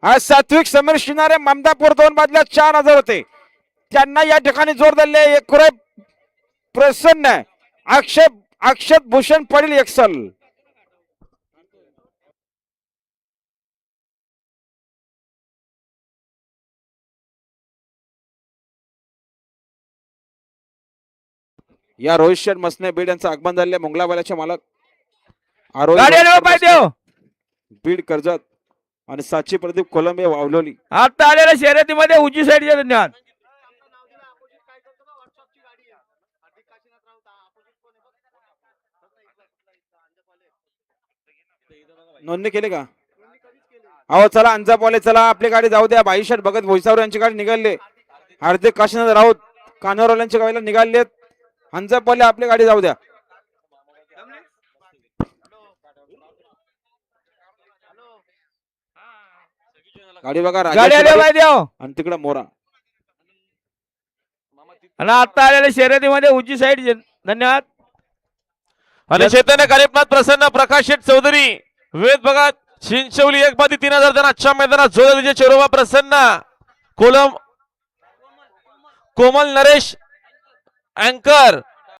आज सात्विक समीर शिनारे ममदापूर 2 बादल्या 4000 होते. त्यांना या ठिकाणी जोर दिले. एक प्रसन्न अक्षत भूषण पडील एक्सल. या रोहित शेठ मसने बीड यांचं आगमन झाले. मुंगलावाल्याचे मालक बीड कर्जत आणि साची प्रदीप कोलंबे वावलोली. आता आलेल्या शर्यतीमध्ये उजवी साईडचे धन्यवाद. नोंदणी केली का? अहो चला अंजापवाले चला, आपली गाडी जाऊ द्या. बाईशेठ भगत भोईसावर यांची गाडी निघाली. हार्दिक काशीनाथ राऊत कानोरवाल्यांच्या गाडीला निघालेत. अंजापवाले आपली गाडी जाऊ द्या. गाडी बघा आणि तिकडे मोरा. आणि आता आलेल्या शर्यतीमध्ये उजवी साईड धन्यवाद. आणि चैतन्य कार्यप्रत प्रसन्न प्रकाश शेठ चौधरी वेद भगत चिंचवली 1 बादी 3000 जण आजच्या मैदानात जोडले. चेरोबा प्रसन्न कोमल नरेश अँकर